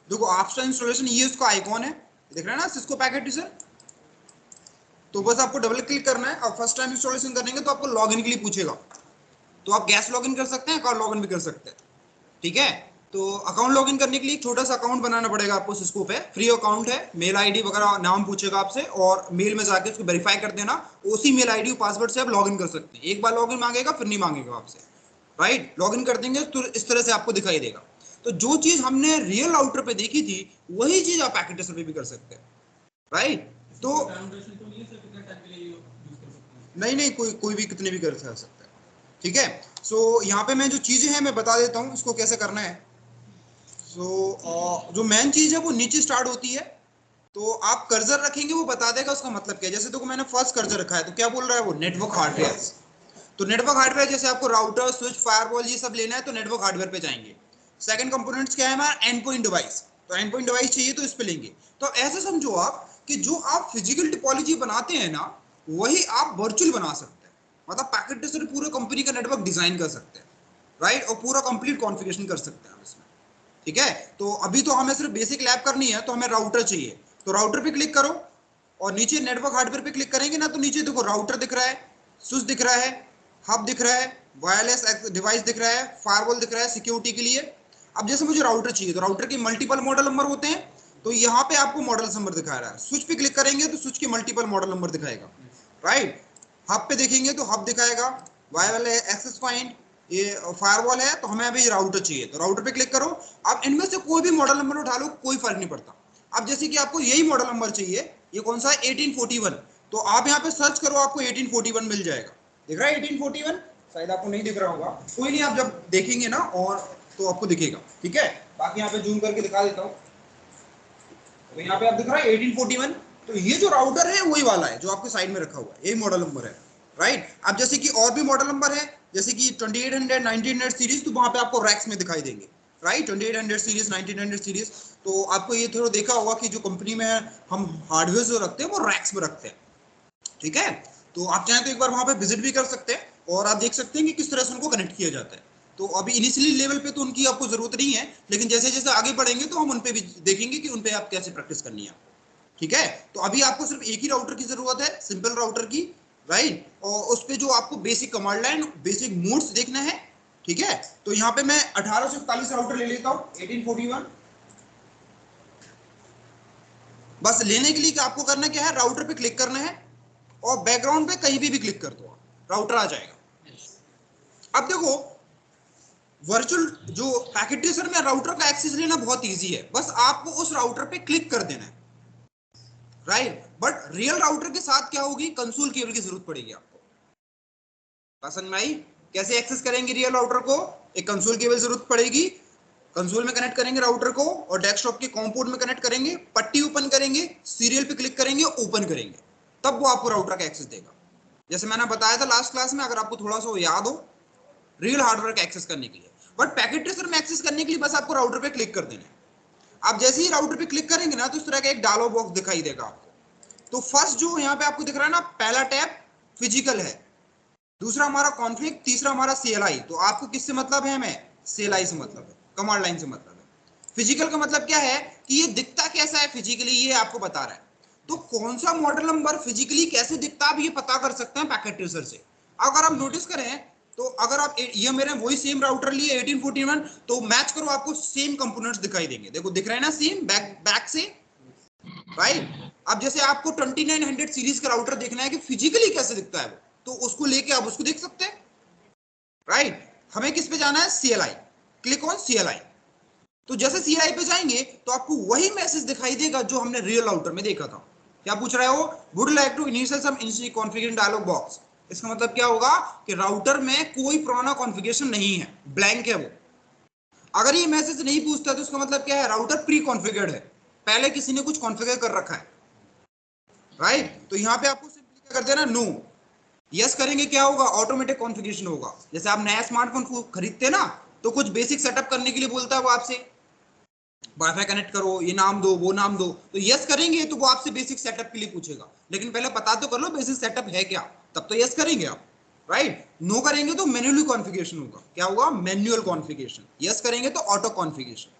देखो after installation ये उसका आइकॉन है, देख रहे हैं ना, सिस्को पैकेट टीजर। तो बस आपको डबल क्लिक करना है और फर्स्ट टाइम इंस्टॉलेशन करेंगे तो आपको लॉगिन के लिए पूछेगा, तो आप गैस लॉगिन कर सकते हैं, अकाउंट लॉगिन भी कर सकते हैं। ठीक है, तो अकाउंट लॉगिन करने के लिए छोटा सा अकाउंट बनाना पड़ेगा आपको सिस्को पे, फ्री अकाउंट है, मेल आईडी वगैरह नाम पूछेगा आपसे और मेल में जाके उसको वेरीफाई कर देना, उसी मेल आईडी और पासवर्ड से आप लॉगिन कर सकते हैं। एक बार लॉगिन मांगेगा फिर नहीं मांगेगा आपसे, राइट। लॉगिन कर देंगे तो इस तरह से आपको दिखाई देगा। तो जो चीज हमने रियल राउटर पे देखी थी वही चीज आप पैकेट टेस्टर पे भी कर सकते हैं, राइट। तो नहीं नहीं, कोई कोई भी कितने भी कर सकता है। ठीक है, सो यहाँ पे मैं जो चीजें हैं मैं बता देता हूँ इसको कैसे करना है। जो मेन चीज है वो नीचे स्टार्ट होती है, तो आप कर्सर रखेंगे वो बता देगा उसका मतलब क्या है। जैसे देखो मैंने फर्स्ट कर्सर रखा है तो क्या बोल रहा है वो, नेटवर्क हार्डवेयर। तो नेटवर्क हार्डवेयर जैसे आपको राउटर स्विच फायरवॉल ये सब लेना है तो नेटवर्क हार्डवेयर पे जाएंगे। सेकंड कंपोनेंट्स क्या है हमारा, एंड पॉइंट डिवाइस, तो एंड पॉइंट डिवाइस चाहिए तो इस पे लेंगे। तो ऐसे समझो आप कि जो आप फिजिकल टोपोलॉजी बनाते हैं ना वही आप वर्चुअल बना सकते हैं। मतलब पैकेट टेस्टर पूरे कंपनी का नेटवर्क डिजाइन कर सकते हैं, राइट, और पूरा कंप्लीट कॉन्फ़िगरेशन कर सकते हैं हम इसमें। ठीक है, तो अभी तो हमें सिर्फ बेसिक लैब करनी है, तो हमें राउटर चाहिए, तो राउटर पे क्लिक करो और नीचे नेटवर्क हार्डवेयर पे क्लिक करेंगे ना तो नीचे देखो राउटर दिख रहा है, स्विच दिख रहा है, हब दिख रहा है, वायरलेस डिवाइस दिख रहा है, फायरवॉल दिख रहा है सिक्योरिटी के लिए। अब जैसे मुझे राउटर चाहिए तो राउटर के मल्टीपल मॉडल नंबर होते हैं, तो यहाँ पे आपको मॉडल नंबर दिखा रहा है। स्विच पे क्लिक करेंगे तो स्विच के मल्टीपल मॉडल नंबर दिखाएगा, राइट। हब पे देखेंगे तो हब दिखाएगा, वायरलेस एक्सेस पॉइंट, ये फायरवॉल है, तो हमें अभी राउटर चाहिए तो राउटर पे क्लिक करो। अब इनमें से कोई भी मॉडल नंबर उठा लो, कोई फर्क नहीं पड़ता। अब जैसे कि आपको यही मॉडल नंबर चाहिए, ये कौन सा है, 1841, तो आप यहाँ पे सर्च करो, आपको 1841 मिल जाएगा। दिख रहा है 1841, शायद आपको नहीं दिख रहा होगा, कोई नहीं, आप जब देखेंगे ना और तो आपको दिखेगा। ठीक है, बाकी यहाँ पे जूम करके दिखा देता हूँ। तो यहाँ पे आप दिख रहा है 1841, तो ये जो राउटर है वही वाला है जो आपके साइड में रखा हुआ है, यही मॉडल नंबर है, राइट। अब जैसे कि और भी मॉडल नंबर है, जैसे कि 2800 1900 सीरीज, तो वहां पे आपको रैक्स में दिखाई देंगे, राइट, 2800 सीरीज 1900 सीरीज। तो आपको ये थोड़ा देखा होगा कि जो कंपनी में हम हार्डवेयर जो रखते हैं वो रैक्स में रखते हैं। ठीक है, तो आप चाहें तो एक बार वहां पे विजिट भी कर सकते हैं और आप देख सकते हैं कि किस तरह से उनको कनेक्ट किया जाता है। तो अभी इनिशियली लेवल पे तो उनकी आपको जरूरत नहीं है, लेकिन जैसे जैसे आगे बढ़ेंगे तो हम उन पे भी देखेंगे कि उन पे आप कैसे प्रैक्टिस करनी है। ठीक है, तो अभी आपको सिर्फ एक ही राउटर की जरूरत है, सिंपल राउटर की, राइट, और उस पे जो आपको basic command line basic modes देखना है। ठीक है, तो यहाँ पे मैं 1841 राउटर ले लेता हूँ, 1841। बस लेने के लिए क्या आपको करना क्या है, राउटर पे क्लिक करना है और बैकग्राउंड पे कहीं भी क्लिक कर दो, राउटर आ जाएगा। अब देखो वर्चुअल जो पैकेट ट्रेसर में राउटर का एक्सेस लेना बहुत इजी है, बस आपको उस राउटर पे क्लिक कर देना है, राइट। बट रियल राउटर के साथ क्या होगी, कंसोल केबल की जरूरत पड़ेगी आपको। पसंद में आई, कैसे एक्सेस करेंगे रियल राउटर को, एक कंसोल केबल जरूरत पड़ेगी, कंसोल में कनेक्ट करेंगे राउटर को और डेस्कटॉप के कॉम पोर्ट में कनेक्ट करेंगे, पट्टी ओपन करेंगे, सीरियल पे क्लिक करेंगे, ओपन करेंगे, तब वो आपको राउटर का एक्सेस देगा। जैसे मैंने बताया था लास्ट क्लास में, अगर आपको थोड़ा सा याद हो, रियल हार्डवेयर का एक्सेस करने के लिए। बट पैकेट ट्रेसर में एक्सेस करने के लिए बस आपको राउटर पे क्लिक कर देना है। आप जैसे ही राउटर पे क्लिक करेंगे ना तो इस तरह का एक डायलॉग बॉक्स दिखाई देगा आपको। तो फर्स्ट जो यहाँ पे आपको दिख रहा है ना, पहला टैब फिजिकल है, दूसरा हमारा कॉन्फ़िग, तीसरा हमारा CLI। तो आपको किससे मतलब है, हमें CLI से मतलब है, कमांड लाइन से मतलब है। फिजिकल का मतलब क्या है कि ये दिखता कैसा है फिजिकली, ये आपको बता रहा है। तो कौन सा मॉडल नंबर फिजिकली कैसे दिखता है आप ये पता कर सकते हैं पैकेट ट्रेसर से। अगर आप नोटिस करें तो अगर आप ये मेरे वही सेम राउटर लिए 1841, तो मैच करो आपको सेम कंपोनेंट्स दिखाई देंगे। देखो दिख रहा है ना सेम, बैक से, राइट। अब जैसे आपको 2900 सीरीज का राउटर देखना है कि फिजिकली कैसे दिखता है वो, तो उसको लेके आप उसको देख सकते हैं, राइट। हमें किस पे जाना है, CLI, क्लिक ऑन CLI। तो जैसे CLI पे जाएंगे तो आपको वही मैसेज दिखाई देगा जो हमने रियल राउटर में देखा था। क्या पूछ रहा है वो, would like to initial some initial configuration dialog box. इसका मतलब क्या होगा कि राउटर में कोई पुराना कॉन्फ़िगरेशन नहीं है, ब्लैंक है वो। अगर ये मैसेज नहीं पूछता तो उसका मतलब क्या है, राउटर प्री कॉन्फ़िगर्ड है, पहले किसी ने कुछ कॉन्फ़िगर कर रखा है, राइट। तो यहाँ पे आपको सिंपली क्या कर देना, नो। यस करेंगे क्या होगा, ऑटोमेटिक कॉन्फ़िगरेशन होगा। जैसे आप नया स्मार्टफोन खरीदते हैं ना तो कुछ बेसिक सेटअप करने के लिए बोलता है वो आपसे, वाईफाई कनेक्ट करो, ये नाम दो, वो नाम दो, तो यस करेंगे तो वो आपसे बेसिक सेटअप के लिए पूछेगा, लेकिन पहले पता तो कर लो बेसिक सेटअप है क्या, तब तो यस करेंगे आप, राइट। नो करेंगे तो मैन्युअली कॉन्फ़िगरेशन होगा, क्या होगा, मैन्युअल कॉन्फ़िगरेशन। यस करेंगे तो ऑटो कॉन्फ़िगरेशन।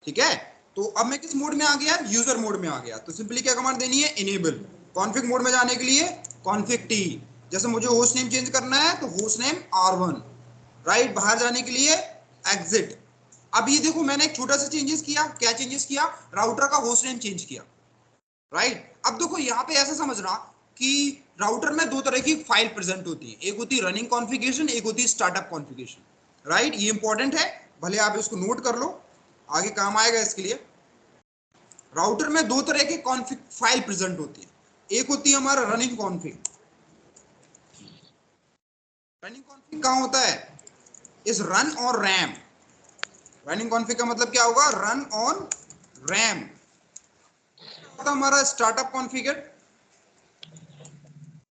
ठीक है, तो अब मैं किस मोड में आ गया, यूजर मोड में आ गया। तो सिंपली क्या कमांड देनी है, इनेबल। कॉन्फिग मोड में जाने के लिए कॉन्फिग टी, जैसे मुझे होस्ट नेम चेंज करना है तो होस्ट नेम R1, राइट। बाहर जाने के लिए एग्जिट। अब ये देखो मैंने एक छोटा सा चेंजेस किया, क्या चेंजेस किया, राउटर का होस्ट नेम चेंज किया, राइट। अब देखो यहाँ पे ऐसा समझना कि राउटर में दो तरह की फाइल प्रेजेंट होती है, एक होती है रनिंग कॉन्फ़िगरेशन, एक होती है स्टार्टअप कॉन्फ़िगरेशन, राइट। ये इंपॉर्टेंट है, भले आप इसको नोट कर लो, आगे काम आएगा इसके लिए। राउटर में दो तरह की कॉन्फ़िग फाइल प्रेजेंट होती है, एक होती है हमारा रनिंग कॉन्फ़िग। रनिंग कॉन्फ़िग कहाँ होता है, इस रन और रैम। रनिंग कॉन्फ़िग का मतलब क्या होगा, रन ऑन रैम। हमारा स्टार्टअप कॉन्फ़िगर,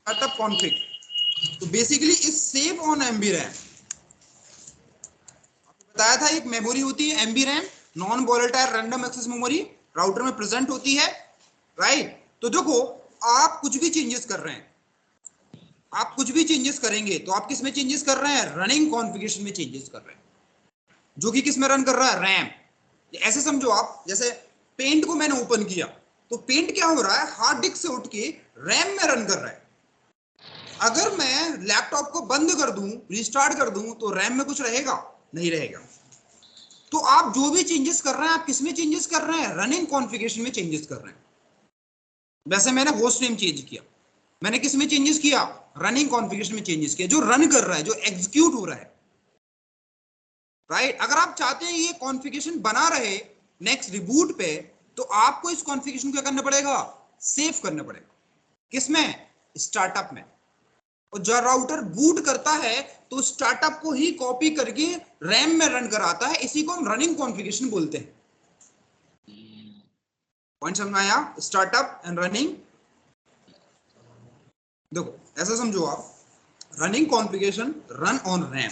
स्टार्टअप कॉन्फ़िग तो basically is save on MB RAM. बताया था एक मेमोरी होती है MB RAM, non volatile random access memory, router में प्रेजेंट होती है, राइट। तो देखो आप कुछ भी चेंजेस कर रहे हैं, आप कुछ भी चेंजेस करेंगे तो आप किस में चेंजेस कर रहे हैं, रनिंग कॉन्फ़िगरेशन में चेंजेस कर रहे हैं, जो कि किस में रन कर रहा है, रैम। ऐसे समझो आप, जैसे पेंट को मैंने ओपन किया तो पेंट क्या हो रहा है, हार्ड डिस्क से उठ के रैम में रन कर रहा है। अगर मैं लैपटॉप को बंद कर दूं, रिस्टार्ट कर दूं, तो रैम में कुछ रहेगा, नहीं रहेगा। तो आप जो भी चेंजेस कर रहे हैं, आप किस में चेंजेस कर रहे हैं, रनिंग कॉन्फ़िगरेशन में चेंजेस कर रहे हैं। वैसे मैंने होस्ट नेम चेंज किया, मैंने किस में चेंजेस किया, रनिंग कॉन्फ़िगरेशन में चेंजेस किया, जो रन कर रहा है, जो एग्जीक्यूट हो रहा है, राइट। अगर आप चाहते हैं ये कॉन्फ़िगरेशन बना रहे नेक्स्ट रिबूट पे, तो आपको इस कॉन्फ़िगरेशन को क्या करना पड़ेगा, सेव करना पड़ेगा। किसमें, स्टार्टअप में। और जब राउटर बूट करता है तो स्टार्टअप को ही कॉपी करके रैम में रन कराता है, इसी को हम रनिंग कॉन्फ़िगरेशन बोलते हैं। पॉइंट समझ में आया, स्टार्टअप एंड रनिंग। देखो ऐसा समझो आप, running configuration run on RAM.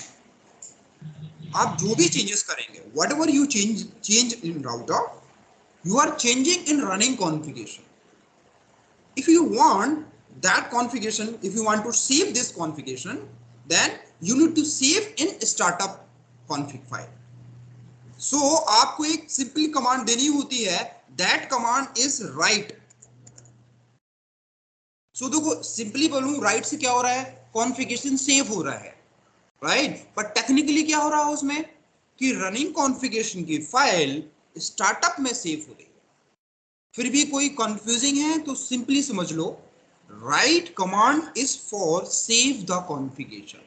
आप जो भी चेंजेस करेंगे, what ever you change in router, you are changing in running configuration. If you want that configuration, if you want to save this configuration, then you need to save in startup config file. So आपको एक simple command देनी होती है, that command is write. So देखो simply बोलूं, right से क्या हो रहा है, कॉन्फ़िगरेशन सेव हो रहा है, राइट। पर टेक्निकली क्या हो रहा है उसमें, कि रनिंग कॉन्फ़िगरेशन की फाइल स्टार्टअप में सेव हो रही है। फिर भी कोई कंफ्यूजिंग है तो सिंपली समझ लो, write command is for save the configuration.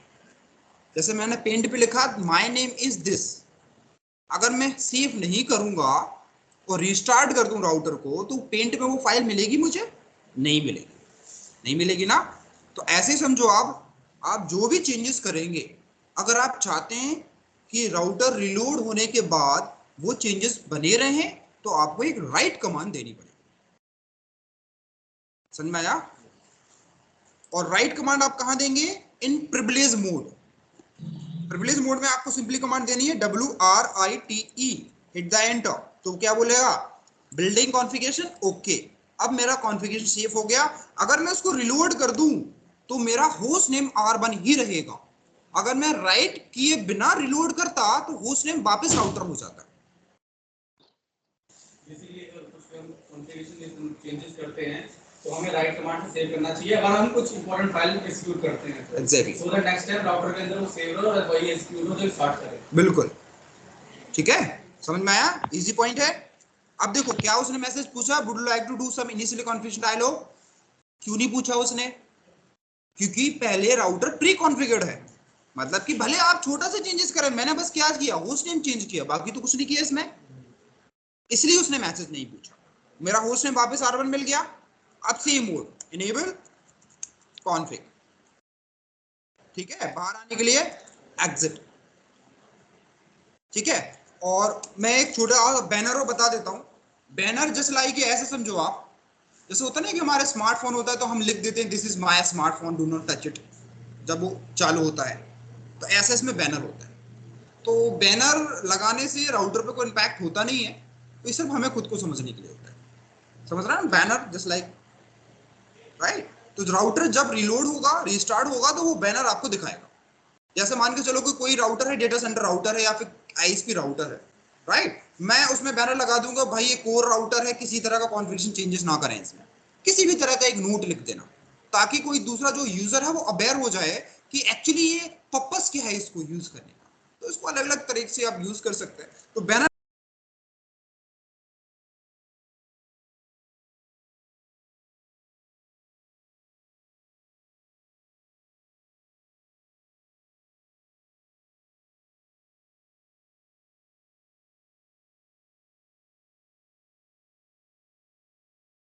जैसे मैंने पेंट पे लिखा माय नेम इज दिस, अगर मैं सेव नहीं करूंगा और रिस्टार्ट कर दूं राउटर को, तो पेंट में वो फाइल मिलेगी मुझे, नहीं मिलेगी, नहीं मिलेगी ना। तो ऐसे समझो आप जो भी चेंजेस करेंगे, अगर आप चाहते हैं कि राउटर रिलोड होने के बाद वो चेंजेस बने रहें, तो आपको एक राइट कमांड देनी पड़ेगी। समझ में आया। और राइट कमांड आप कहां देंगे, इन प्रिविलेज मोड। प्रिविलेज मोड में आपको सिंपली कमांड देनी है WRITE, हिट द एंटर। तो क्या बोलेगा, बिल्डिंग कॉन्फ़िगरेशन ओके। अब मेरा कॉन्फ़िगरेशन सेव हो गया। अगर मैं उसको रिलोड कर दूं तो मेरा होस्ट नेम R1 ही रहेगा। अगर मैं राइट किए बिना रिलोड करता तो होस्ट नेम वापस राउटर हो जाता। इसीलिए कुछ हम कॉन्फ़िगरेशन में चेंजेस करते हैं तो हमें राइट कमांड से सेव करना चाहिए, अगर हम कुछ इंपॉर्टेंट फाइल को एग्जीक्यूट करते हैं तो exactly, so that next time router के अंदर वो सेव हो और वही एग्जीक्यूट हो तो स्टार्ट करे। बिल्कुल ठीक है, समझ में आया, इजी पॉइंट है। अब देखो क्या उसने मैसेज पूछा, would you like to do some initial configuration dialog. क्यों नहीं पूछा उसने, क्योंकि पहले राउटर प्री कॉन्फ़िगर्ड है। मतलब कि भले आप छोटा सा चेंजेस करें, मैंने बस क्या किया, होस्ट नेम चेंज किया, बाकी तो कुछ नहीं किया इसमें, इसलिए उसने मैसेज नहीं पूछा। मेरा होस्ट नेम वापस R1 मिल गया। अब सेम मोड इनेबल कॉन्फ़िग, ठीक है। बाहर आने के लिए एग्जिट, ठीक है। और मैं एक छोटा बैनर बता देता हूं। बैनर जस्ट लाइक ऐसे समझो आप, जैसे होता है ना कि हमारे स्मार्टफोन होता है तो हम लिख देते हैं this is my smartphone, do not touch it, जब वो चालू होता है। तो ऐसे इसमें बैनर होता है। तो बैनर लगाने से राउटर पे कोई इम्पैक्ट होता नहीं है, तो ये सिर्फ हमें खुद को समझने के लिए होता है। समझ रहा है, बैनर जस्ट लाइक, राइट। तो राउटर जब रिलोड होगा, रिस्टार्ट होगा, तो वो बैनर आपको दिखाएगा। जैसे मान के चलो कि कोई राउटर है, डेटा सेंटर राउटर है या फिर आईएसपी राउटर है, राइट। मैं उसमें बैनर लगा दूंगा भाई ये कोर राउटर है, किसी तरह का कॉन्फ़िगरेशन चेंजेस ना करें इसमें, किसी भी तरह का एक नोट लिख देना, ताकि कोई दूसरा जो यूजर है वो अवेयर हो जाए कि एक्चुअली ये पर्पस क्या है इसको यूज करने का। तो इसको अलग अलग तरीके से आप यूज कर सकते हैं। तो banner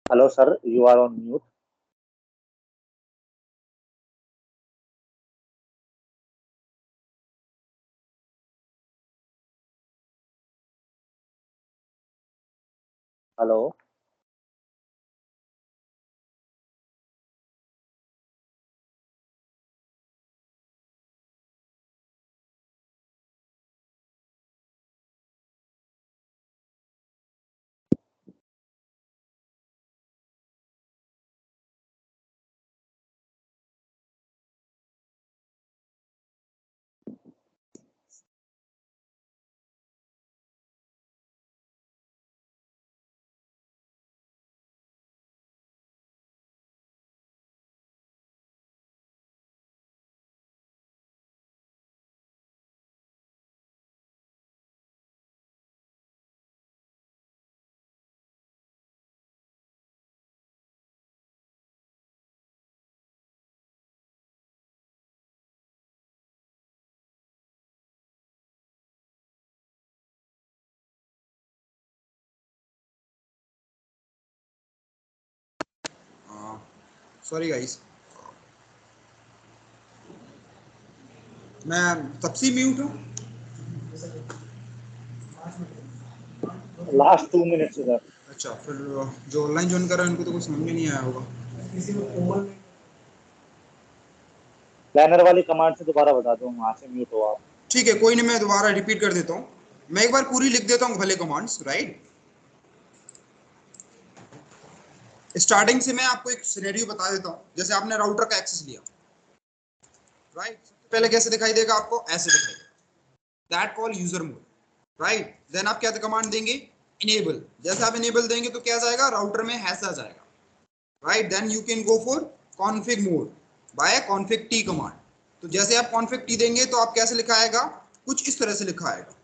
Hello, sir. You are on mute. Hello. Sorry guys, मैं तब से म्यूट हूँ। Last 2 minutes, sir. अच्छा, फिर जो ऑनलाइन ज्वाइन कर रहे हैं उनको तो कुछ समझ में नहीं आया होगा। बैनर वाली कमांड से दोबारा बता दो, वहां से म्यूट हो आप। ठीक है, कोई नहीं, मैं दोबारा रिपीट कर देता हूँ। मैं एक बार पूरी लिख देता हूँ भले कमांड्स, राइट। स्टार्टिंग से मैं आपको एक सिनेरियो बता देता हूँ। जैसे आपने राउटर का एक्सेस लिया, राइट। सबसे पहले कैसे दिखाई देगा आपको? ऐसे दिखाई देगा, that call user mode, right. Then आप क्या कमांड देंगे? इनेबल। जैसे आप इनेबल देंगे तो क्या जाएगा? राउटर में हैश आ जाएगा, right. Then you can go for config mode by config T command. तो जैसे आप कॉन्फिग टी देंगे तो आप कैसे लिखा आएगा? कुछ इस तरह से लिखा आएगा।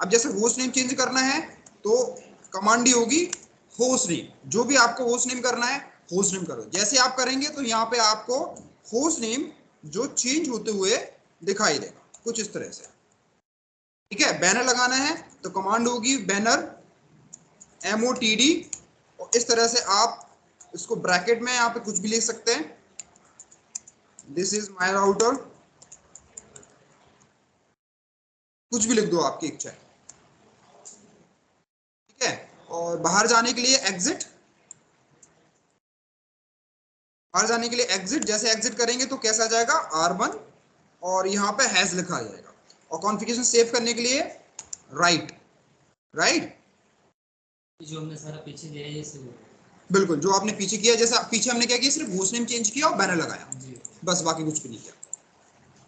अब जैसे होस्ट नेम चेंज करना है तो कमांड ही होगी होस्ट नेम। जो भी आपको होस्ट नेम करना है, होस्ट नेम करो। जैसे आप करेंगे तो यहाँ पे आपको होस्ट नेम जो चेंज होते हुए दिखाई देगा, कुछ इस तरह से, ठीक है। बैनर लगाना है तो कमांड होगी बैनर MOTD, और इस तरह से आप इसको ब्रैकेट में यहाँ पे कुछ भी लिख सकते हैं, दिस इज माई राउटर, कुछ भी लिख दो, आपकी इच्छा है, ठीक है। और बाहर जाने के लिए एग्जिट, बाहर जाने के लिए एग्जिट। जैसे एग्जिट करेंगे तो कैसा आ जाएगा? R1, और यहाँ पे हैज लिखा आ जाएगा। और कॉन्फ़िगरेशन सेव करने के लिए राइट, राइट, जो हमने सारा पीछे दिया है ये सेव होगा। बिल्कुल, जो आपने पीछे किया। जैसे पीछे हमने क्या किया? सिर्फ होस्ट नेम चेंज किया और बैनर लगाया, बस, बाकी कुछ भी नहीं किया।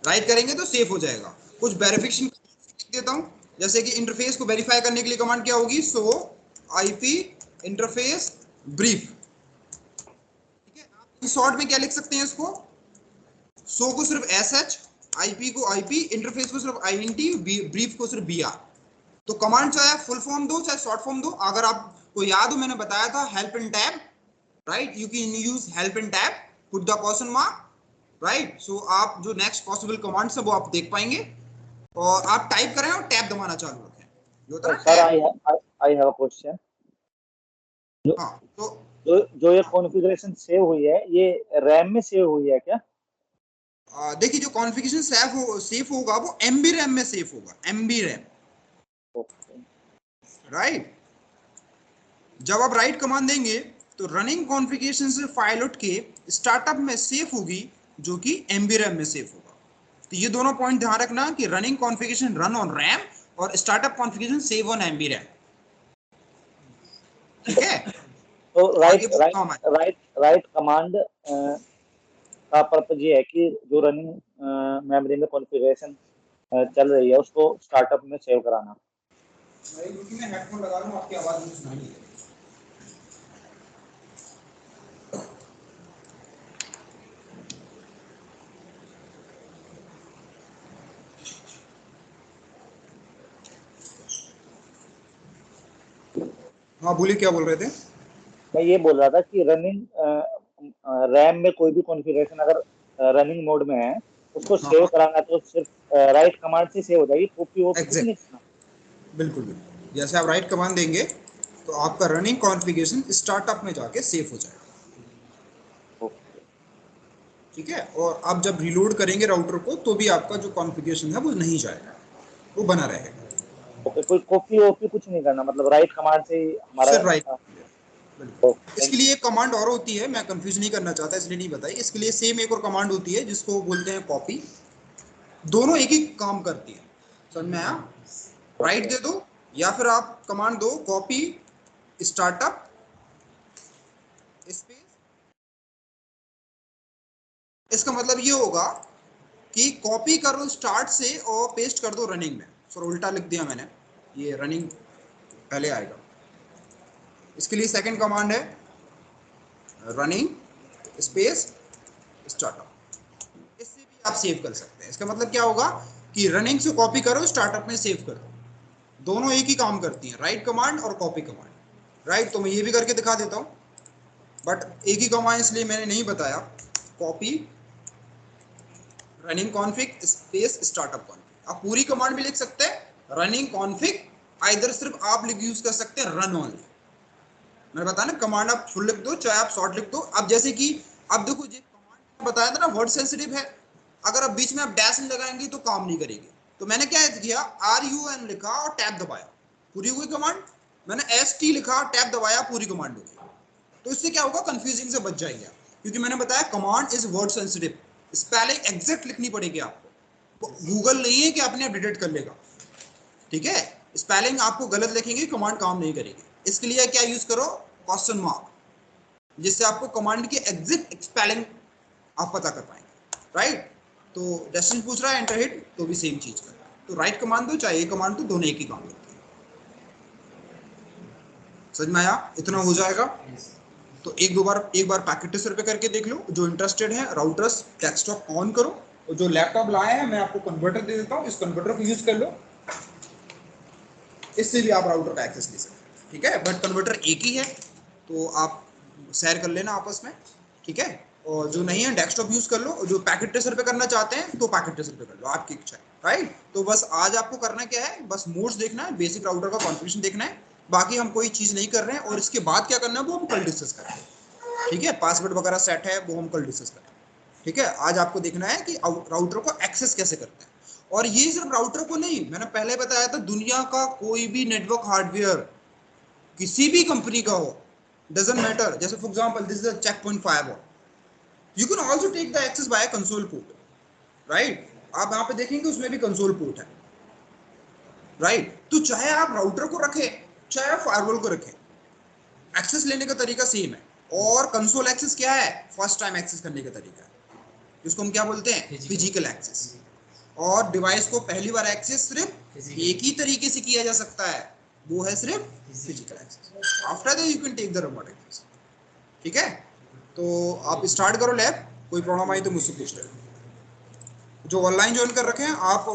राइट करेंगे तो सेव हो जाएगा। कुछ वेरिफिकेशन लिख देता हूँ। जैसे कि इंटरफेस को वेरीफाई करने के लिए कमांड क्या होगी? सो IP इंटरफेस ब्रीफ, ठीक है। आप शॉर्ट में क्या लिख सकते हैं इसको? सो को सिर्फ SH, IP को IP, इंटरफेस को सिर्फ INT, ब्रीफ को सिर्फ BR। तो कमांड चाहे फुल फॉर्म दो चाहे शॉर्ट फॉर्म दो। अगर आपको याद हो, मैंने बताया था help in tab, right. You can use help in tab, put the question mark, right. So आप जो नेक्स्ट पॉसिबल कमांड्स है वो आप देख पाएंगे, और आप टाइप करें और टैब दबाना चालू रखें। जो होता है ना sir, tab. I have a question. हाँ, तो जो ये कॉन्फ़िगरेशन सेव हुई है, ये रैम में सेव हुई है क्या? देखिए, जो कॉन्फ़िगरेशन सेव होगा वो MB रैम में सेव होगा, MB रैम, ओके। राइट। जब आप राइट कमांड देंगे तो रनिंग कॉन्फ़िगरेशन से फाइल उठ के स्टार्टअप में सेव होगी, जो कि MB रैम में सेव होगा। तो ये दोनों पॉइंट ध्यान रखना कि running configuration run on RAM और startup configuration save on MB RAM, ठीक है। तो आगे वो काम आए। राइट कमांड का पर्पज ये है कि जो रनिंग मेमोरी में कॉन्फ़िगरेशन चल रही है उसको स्टार्टअप में सेव कराना। भाई क्योंकि मैं हेडफोन लगा रहा हूँ, आपकी आवाज मुझे सुनाई नहीं दे रही। हाँ बोलिए, क्या बोल रहे थे? मैं ये बोल रहा था कि रनिंग रैम में कोई भी कॉन्फ़िगरेशन अगर रनिंग मोड में है उसको हाँ सेव हाँ, कराना तो सिर्फ राइट कमांड से सेव हो जाएगी, कॉपी वॉपी कुछ नहीं एग्जैक्ट, करना। बिल्कुल बिल्कुल। जैसे आप राइट कमांड देंगे तो आपका रनिंग कॉन्फ़िगरेशन स्टार्टअप में जाके सेव हो जाएगा। ओके। ठीक है, और आप जब रिलोड करेंगे राउटर को तो भी आपका जो कॉन्फ़िगरेशन है वो नहीं जाएगा, वो बना रहेगा। ओके, कोई कॉपी वॉपी कुछ नहीं करना, मतलब राइट कमांड से ही हमारा। सिर्फ राइट, ओके, बिल्कुल। इसके थैंक यू। लिए एक कमांड और होती है, मैं कंफ्यूज नहीं करना चाहता इसलिए नहीं बताई। इसके लिए सेम एक और कमांड होती है जिसको बोलते हैं कॉपी। दोनों एक ही काम करती है, समझ में आया? Right okay. दे दो या फिर आप कमांड दो कॉपी स्टार्टअप स्पेस, इसका मतलब ये होगा कि कॉपी करो स्टार्ट से और पेस्ट कर दो रनिंग में। सॉरी उल्टा लिख दिया मैंने, ये रनिंग पहले आएगा। इसके लिए सेकंड कमांड है रनिंग स्पेस स्टार्टअप। इससे भी आप सेव कर सकते हैं। इसका मतलब क्या होगा कि रनिंग से कॉपी करो, स्टार्टअप में सेव कर दो। दोनों एक ही काम करती हैं, राइट कमांड और कॉपी कमांड। राइट तो मैं ये भी करके दिखा देता हूँ, बट एक ही कमांड इसलिए मैंने नहीं बताया। Copy running config space startup config. आप पूरी कमांड भी लिख सकते हैं रनिंग कॉन्फिग, आइदर सिर्फ आप यूज कर सकते हैं रन ऑनली। मैंने बताया ना, कमांड आप फुल लिख दो चाहे आप शॉर्ट लिख दो। अब जैसे कि अब देखो, ये कमांड बताया था ना वर्ड सेंसिटिव है, अगर आप बीच में आप डैश लगाएंगे तो काम नहीं करेगी। तो मैंने क्या किया, RUN लिखा और टैब दबाया, पूरी हुई कमांड। मैंने ST लिखा, टैब दबाया, पूरी कमांड हो गई। तो इससे क्या होगा, कंफ्यूजिंग से बच जाएंगे आप, क्योंकि मैंने बताया command is word sensitive. Spelling exact लिखनी पड़ेगी आपको, गूगल नहीं है कि आपने अपडेट कर लेगा। ठीक है, स्पेलिंग आपको गलत लिखेंगे कमांड काम नहीं करेगी। इसके लिए क्या यूज करो, क्वेश्चन मार्क, जिससे आपको कमांड की एग्जैक्ट स्पेलिंग आप पता कर पाएंगे। राइट, तो डेस्टिन पूछ रहा है एंटर हिट, तो भी सेम चीज कर रहा है। तो राइट कमांड दो चाहे ये कमांड दो, दोनों एक ही काम करते हैं। समझ में आया? इतना हो जाएगा। तो एक बार पैकेट टेस्टर पे करके देख लो। जो इंटरेस्टेड है राउटर्स डेस्कटॉप ऑन करो, और जो लैपटॉप लाए हैं मैं आपको कन्वर्टर दे देता हूँ, इस कन्वर्टर को यूज कर लो। इससे भी आप राउटर का एक्सेस ले सकते हैं। ठीक है, बट कन्वर्टर एक ही है, तो आप शेयर कर लेना आपस में। ठीक है, और जो नहीं है डेस्कटॉप यूज कर लो, और जो पैकेट ट्रेसर पे करना चाहते हैं तो पैकेट ट्रेसर पे कर लो, आपकी इच्छा है। राइट, तो बस आज आपको करना क्या है, बस मोड्स देखना है, बेसिक राउटर का कॉन्फ़िगरेशन देखना है। बाकी हम कोई चीज नहीं कर रहे हैं, और इसके बाद क्या करना है वो हम कल डिस्कस करेंगे। ठीक है, पासवर्ड वगैरह सेट है वो हम कल डिस्कस करेंगे। ठीक है, आज आपको देखना है कि राउटर को एक्सेस कैसे करते हैं। और ये सिर्फ राउटर को नहीं, मैंने पहले बताया था, दुनिया का कोई भी नेटवर्क हार्डवेयर किसी भी कंपनी का हो, डजंट मैटर। जैसे for example this is a check point firewall, you can also take the access by console port. Right, आप यहाँ पे देखेंगे उसमें भी कंसोल पोर्ट है। राइट, तो चाहे आप राउटर को रखें चाहे आप फायरवॉल को रखें, एक्सेस लेने का तरीका सेम है। और कंसोल एक्सेस क्या है, फर्स्ट टाइम एक्सेस करने का तरीका है, जिसको हम क्या बोलते हैं, फिजिकल एक्सेस। और डिवाइस को पहली बार एक्सेस सिर्फ एक ही तरीके से किया जा सकता है, वो है सिर्फ physical access. After that you can take the remote access. ठीक है, तो आप स्टार्ट करो लैब, कोई प्रॉब्लम आई तो मुझसे पूछ लेना। जो ऑनलाइन ज्वाइन कर रखे हैं आप